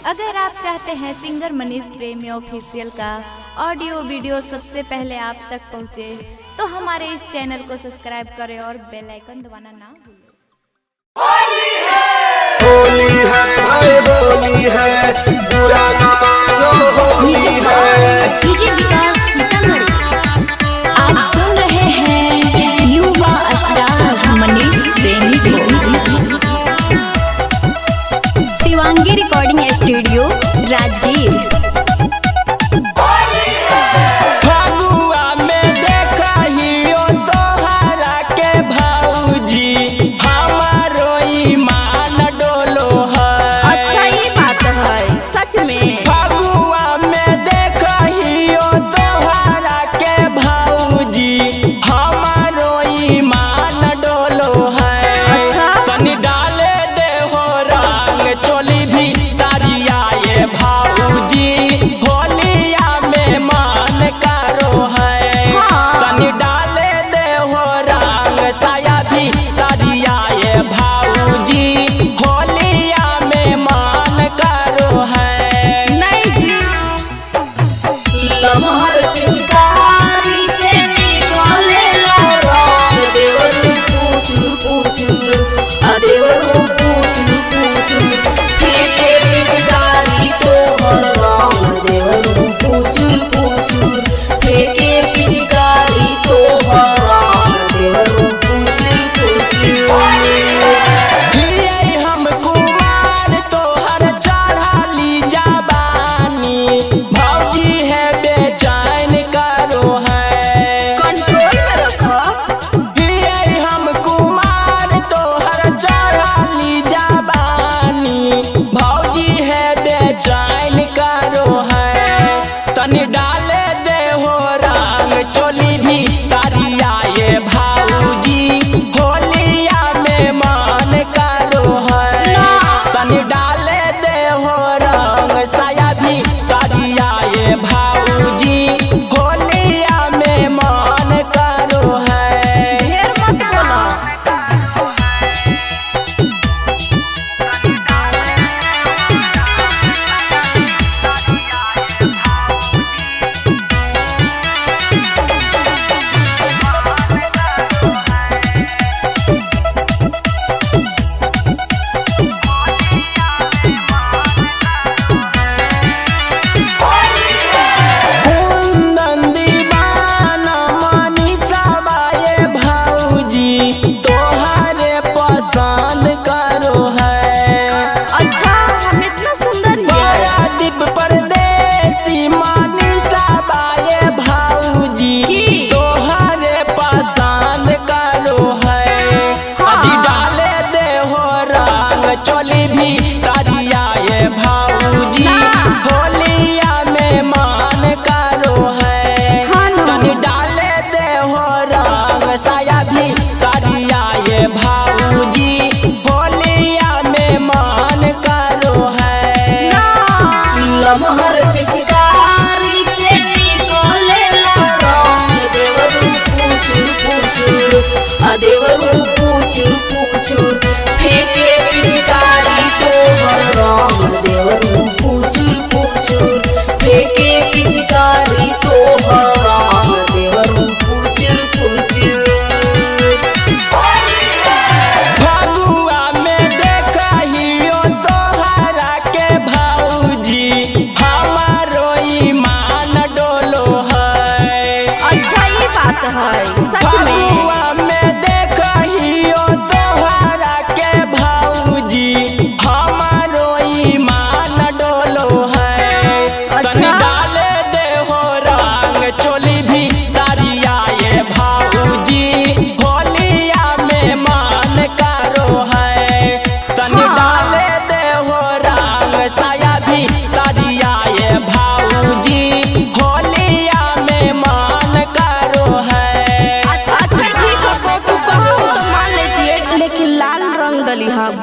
अगर आप चाहते हैं सिंगर मनीष प्रेमी ऑफिशियल का ऑडियो वीडियो सबसे पहले आप तक पहुंचे, तो हमारे इस चैनल को सब्सक्राइब करें और बेल आइकन दबाना ना भूलें। होली है भाई होली है, बुरा ना मानो होली है। आप सुन रहे हैं युवा स्टार मनीष प्रेमी को। Shivangi recording studio Rajgir.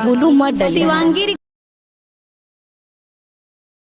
Blue मत डली। शिवांगी।